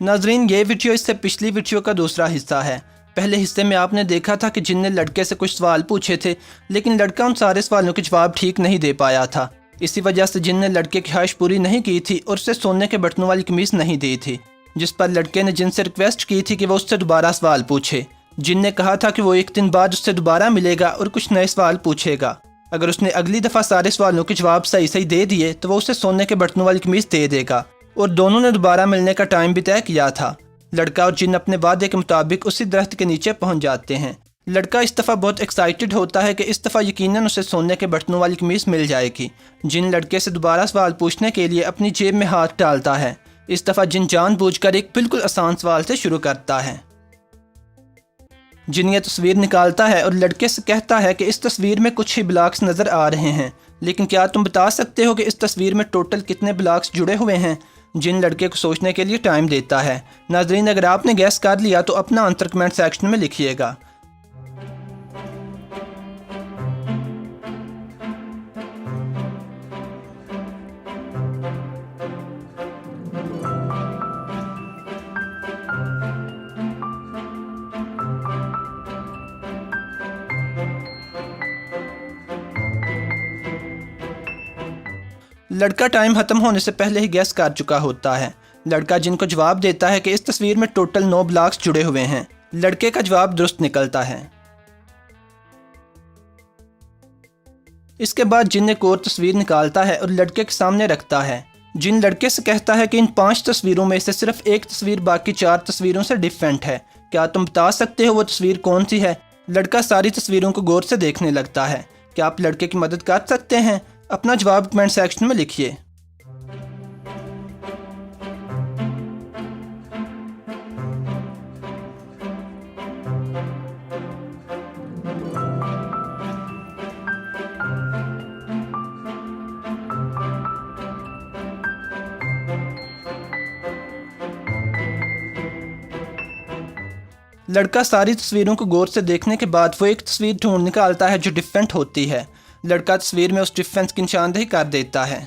नाजरीन, ये वीडियो इससे पिछली वीडियो का दूसरा हिस्सा है। पहले हिस्से में आपने देखा था कि जिन ने लड़के से कुछ सवाल पूछे थे, लेकिन लड़का उन सारे सवालों के जवाब ठीक नहीं दे पाया था। इसी वजह से जिन ने लड़के की ख्वाहिश पूरी नहीं की थी और उसे सोने के बटनों वाली कमीज़ नहीं दी थी, जिस पर लड़के ने जिन से रिक्वेस्ट की थी कि वो उससे दोबारा सवाल पूछे। जिन ने कहा था कि वो एक दिन बाद उससे दोबारा मिलेगा और कुछ नए सवाल पूछेगा। अगर उसने अगली दफ़ा सारे सवालों के जवाब सही सही दे दिए तो वो उसे सोने के बटनों वाली कमीज़ दे देगा। और दोनों ने दोबारा मिलने का टाइम भी तय किया था। लड़का और जिन अपने वादे के मुताबिक उसी दरख्त के नीचे पहुंच जाते हैं। लड़का इस दफ़ा बहुत एक्साइटेड होता है कि इस दफ़ा यकीनन उसे सोने के बटनों वाली कमीज़ मिल जाएगी। जिन लड़के से दोबारा सवाल पूछने के लिए अपनी जेब में हाथ डालता है। इस दफ़ा जिन जानबूझकर एक बिल्कुल आसान सवाल से शुरू करता है। जिन ये तस्वीर निकालता है और लड़के से कहता है कि इस तस्वीर में कुछ ही ब्लॉक्स नज़र आ रहे हैं, लेकिन क्या तुम बता सकते हो कि इस तस्वीर में टोटल कितने ब्लॉक्स जुड़े हुए हैं। जिन लड़के को सोचने के लिए टाइम देता है। नाजरीन, अगर आपने गैस कर लिया तो अपना आंसर कमेंट सेक्शन में लिखिएगा। लड़का टाइम ख़त्म होने से पहले ही गैस कर चुका होता है। लड़का जिनको जवाब देता है कि इस तस्वीर में टोटल 9 ब्लॉक्स जुड़े हुए हैं। लड़के का जवाब दुरुस्त निकलता है। इसके बाद जिन एक और तस्वीर निकालता है और लड़के के सामने रखता है। जिन लड़के से कहता है कि इन 5 तस्वीरों में से सिर्फ एक तस्वीर बाकी 4 तस्वीरों से डिफरेंट है। क्या तुम बता सकते हो वो तस्वीर कौन सी है। लड़का सारी तस्वीरों को गौर से देखने लगता है। क्या आप लड़के की मदद कर सकते हैं। अपना जवाब कमेंट सेक्शन में लिखिए। लड़का सारी तस्वीरों को गौर से देखने के बाद वो एक तस्वीर ढूंढ निकालता है जो डिफरेंट होती है। लड़का तस्वीर में उस डिफरेंस की निशानदेही कर देता है।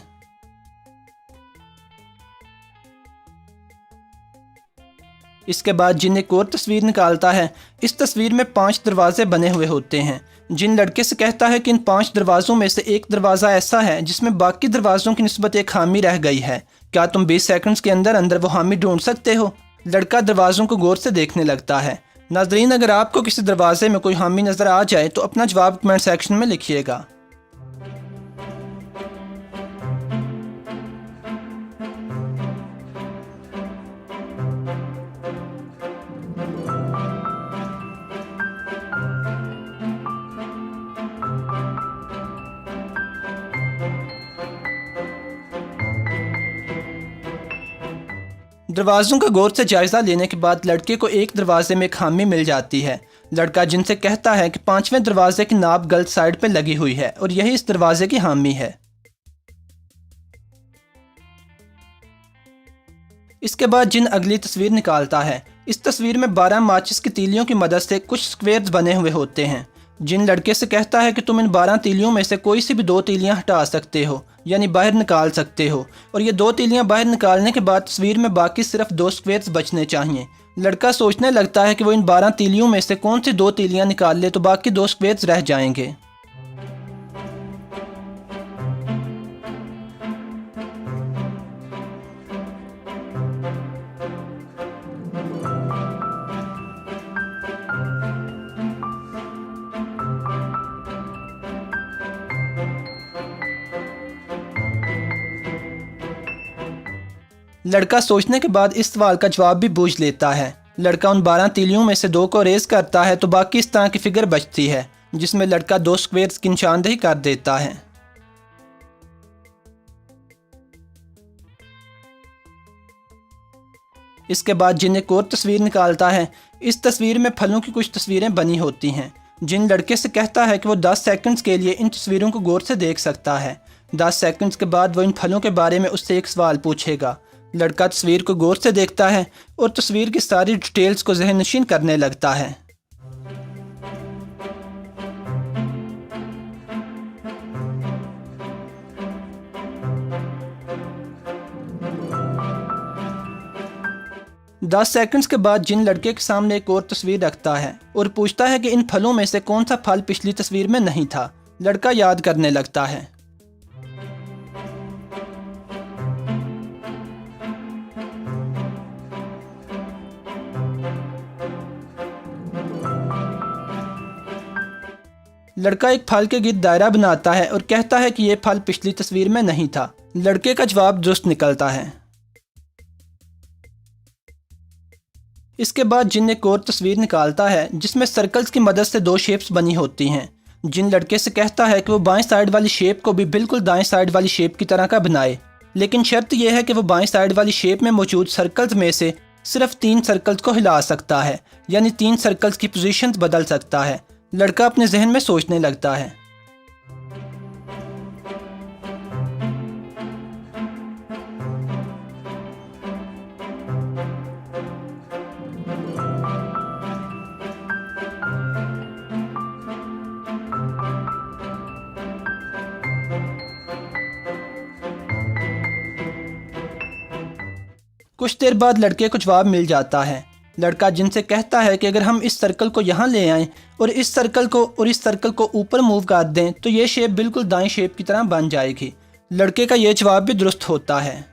इसके बाद जिन एक और तस्वीर निकालता है। इस तस्वीर में 5 दरवाजे बने हुए होते हैं। जिन लड़के से कहता है कि इन 5 दरवाज़ों में से एक दरवाज़ा ऐसा है जिसमें बाकी दरवाज़ों की निस्बत एक खामी रह गई है। क्या तुम 20 सेकंड्स के अंदर अंदर वो खामी ढूंढ सकते हो। लड़का दरवाज़ों को गौर से देखने लगता है। नाजरीन, अगर आपको किसी दरवाजे में कोई खामी नज़र आ जाए तो अपना जवाब कमेंट सेक्शन में लिखिएगा। दरवाज़ों का गौर से जायज़ा लेने के बाद लड़के को एक दरवाजे में खामी मिल जाती है। लड़का जिनसे कहता है कि 5वें दरवाजे की नाप गलत साइड पर लगी हुई है और यही इस दरवाजे की खामी है। इसके बाद जिन अगली तस्वीर निकालता है। इस तस्वीर में 12 माचिस की तीलियों की मदद से कुछ स्क्वेयर्स बने हुए होते हैं। जिन लड़के से कहता है कि तुम इन 12 तीलियों में से कोई सी भी 2 तीलियां हटा सकते हो, यानी बाहर निकाल सकते हो, और ये 2 तीलियां बाहर निकालने के बाद तस्वीर में बाकी सिर्फ 2 स्क्वेयर्स बचने चाहिए। लड़का सोचने लगता है कि वो इन 12 तीलियों में से कौन सी 2 तीलियां निकाल ले तो बाकी 2 स्क्वेयर्स रह जाएंगे। लड़का सोचने के बाद इस सवाल का जवाब भी बूझ लेता है। लड़का उन 12 तीलियों में से 2 को रेज करता है तो बाकी इस तरह की फिगर बचती है, जिसमें लड़का 2 स्क्वेयर्स की निशानदेही कर देता है। इसके बाद जिन एक और तस्वीर निकालता है। इस तस्वीर में फलों की कुछ तस्वीरें बनी होती हैं। जिन लड़के से कहता है कि वो 10 सेकंड्स के लिए इन तस्वीरों को गौर से देख सकता है। 10 सेकंड्स के बाद वो इन फलों के बारे में उससे एक सवाल पूछेगा। लड़का तस्वीर को गौर से देखता है और तस्वीर की सारी डिटेल्स को ज़हन नशीन करने लगता है। 10 सेकंड्स के बाद जिन लड़के के सामने एक और तस्वीर रखता है और पूछता है कि इन फलों में से कौन सा फल पिछली तस्वीर में नहीं था। लड़का याद करने लगता है। लड़का एक फल के गिर्द दायरा बनाता है और कहता है कि यह फल पिछली तस्वीर में नहीं था। लड़के का जवाब दुरुस्त निकलता है। इसके बाद जिन एक और तस्वीर निकालता है जिसमें सर्कल्स की मदद से 2 शेप्स बनी होती हैं। जिन लड़के से कहता है कि वो बाएं साइड वाली शेप को भी बिल्कुल दाएं साइड वाली शेप की तरह का बनाए, लेकिन शर्त यह है कि वो बाएं साइड वाली शेप में मौजूद सर्कल्स में से सिर्फ 3 सर्कल्स को हिला सकता है, यानी 3 सर्कल्स की पोजीशंस बदल सकता है। लड़का अपने जहन में सोचने लगता है। कुछ देर बाद लड़के को जवाब मिल जाता है। लड़का जिनसे कहता है कि अगर हम इस सर्कल को यहाँ ले आएं और इस सर्कल को ऊपर मूव कर दें तो ये शेप बिल्कुल दाएं शेप की तरह बन जाएगी। लड़के का ये जवाब भी दुरुस्त होता है।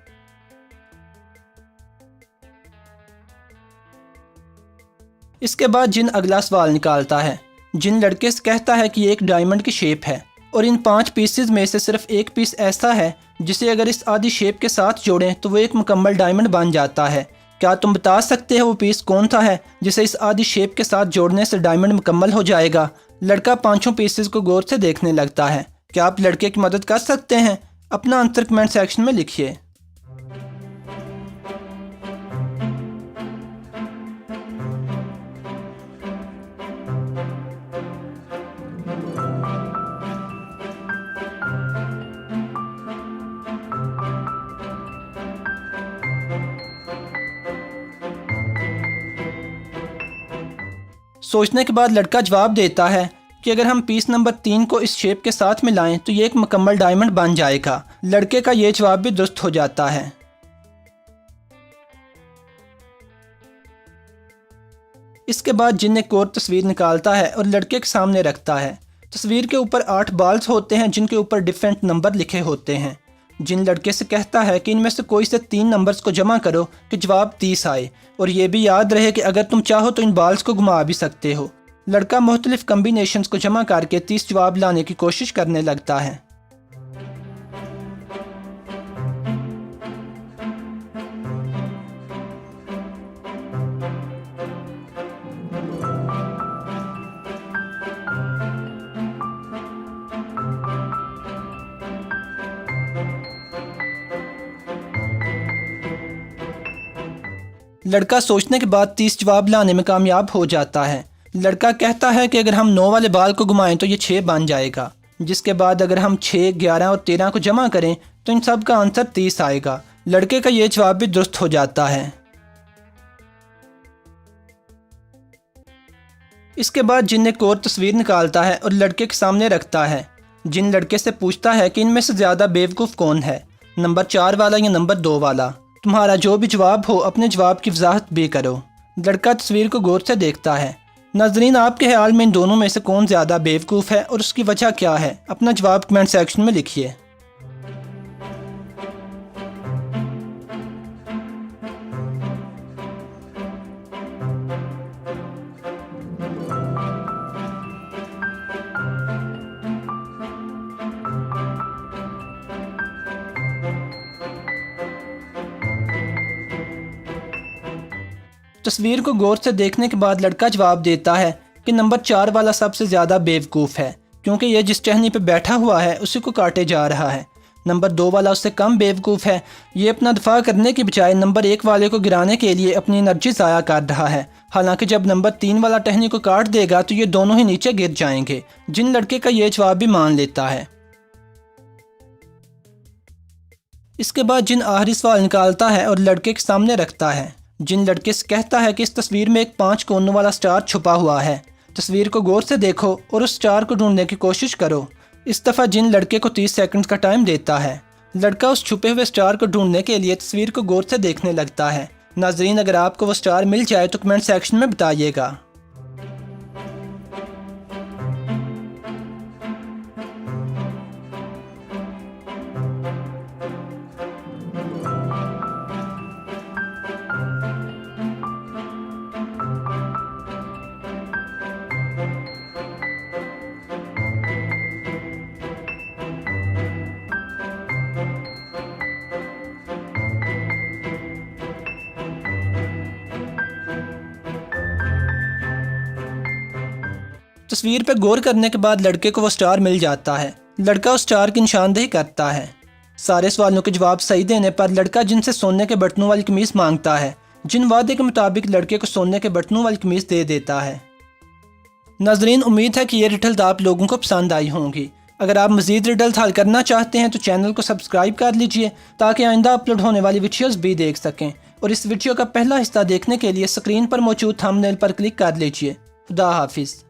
इसके बाद जिन अगला सवाल निकालता है। जिन लड़के से कहता है कि ये एक डायमंड की शेप है और इन 5 पीसेज में से सिर्फ एक पीस ऐसा है जिसे अगर इस आधी शेप के साथ जोड़ें तो वो एक मुकम्मल डायमंड बन जाता है। क्या तुम बता सकते हो वो पीस कौन सा है जिसे इस आधी शेप के साथ जोड़ने से डायमंड मुकम्मल हो जाएगा? लड़का 5 पीसेज को गौर से देखने लगता है। क्या आप लड़के की मदद कर सकते हैं? अपना आंसर कमेंट सेक्शन में लिखिए। सोचने के बाद लड़का जवाब देता है कि अगर हम पीस नंबर 3 को इस शेप के साथ मिलाएं तो ये एक मुकम्मल डायमंड बन जाएगा। लड़के का ये जवाब भी दुरुस्त हो जाता है। इसके बाद जिन एक और तस्वीर निकालता है और लड़के के सामने रखता है। तस्वीर के ऊपर 8 बॉल्स होते हैं जिनके ऊपर डिफरेंट नंबर लिखे होते हैं। जिन लड़के से कहता है कि इनमें से कोई से 3 नंबर्स को जमा करो कि जवाब 30 आए, और ये भी याद रहे कि अगर तुम चाहो तो इन बॉल्स को घुमा भी सकते हो। लड़का मुख्तलिफ कम्बिनेशंस को जमा करके 30 जवाब लाने की कोशिश करने लगता है। लड़का सोचने के बाद 30 जवाब लाने में कामयाब हो जाता है। लड़का कहता है कि अगर हम 9 वाले बाल को घुमाएं तो ये 6 बन जाएगा, जिसके बाद अगर हम 6, 11 और 13 को जमा करें तो इन सब का आंसर 30 आएगा। लड़के का ये जवाब भी दुरुस्त हो जाता है। इसके बाद जिन एक और तस्वीर निकालता है और लड़के के सामने रखता है। जिन लड़के से पूछता है कि इनमें से ज़्यादा बेवकूफ़ कौन है, नंबर 4 वाला या नंबर 2 वाला? तुम्हारा जो भी जवाब हो अपने जवाब की वजाहत भी करो। लड़का तस्वीर को गौर से देखता है। नाज़रीन, आपके ख्याल में इन दोनों में से कौन ज़्यादा बेवकूफ़ है और उसकी वजह क्या है? अपना जवाब कमेंट सेक्शन में लिखिए। तस्वीर को गौर से देखने के बाद लड़का जवाब देता है कि नंबर 4 वाला सबसे ज़्यादा बेवकूफ़ है, क्योंकि यह जिस टहनी पे बैठा हुआ है उसी को काटे जा रहा है। नंबर 2 वाला उससे कम बेवकूफ़ है। ये अपना दफा करने की बजाय नंबर 1 वाले को गिराने के लिए अपनी एनर्जी ज़ाया कर रहा है। हालांकि जब नंबर 3 वाला टहनी को काट देगा तो ये दोनों ही नीचे गिर जाएंगे। जिन लड़के का ये जवाब भी मान लेता है। इसके बाद जिन आखिरी सवाल निकालता है और लड़के के सामने रखता है। जिन लड़के से कहता है कि इस तस्वीर में एक 5 कोनों वाला स्टार छुपा हुआ है। तस्वीर को गौर से देखो और उस स्टार को ढूंढने की कोशिश करो। इस दफ़ा जिन लड़के को 30 सेकंड का टाइम देता है। लड़का उस छुपे हुए स्टार को ढूंढने के लिए तस्वीर को गौर से देखने लगता है। नाजरीन, अगर आपको वो स्टार मिल जाए तो कमेंट सेक्शन में बताइएगा। तस्वीर पर गौर करने के बाद लड़के को वो स्टार मिल जाता है। लड़का उस स्टार की निशानदेही करता है। सारे सवालों के जवाब सही देने पर लड़का जिनसे सोने के बटनों वाली कमीज मांगता है, जिन वादे के मुताबिक लड़के को सोने के बटनों वाली कमीज दे देता है। नाजरीन, उम्मीद है कि ये रिडल्स आप लोगों को पसंद आई होंगी। अगर आप मज़ीद रिडल्स हल करना चाहते हैं तो चैनल को सब्सक्राइब कर लीजिए ताकि आइंदा अपलोड होने वाली वीडियोज़ भी देख सकें। और इस वीडियो का पहला हिस्सा देखने के लिए स्क्रीन पर मौजूद थंबनेल पर क्लिक कर लीजिए। खुदा हाफिज़।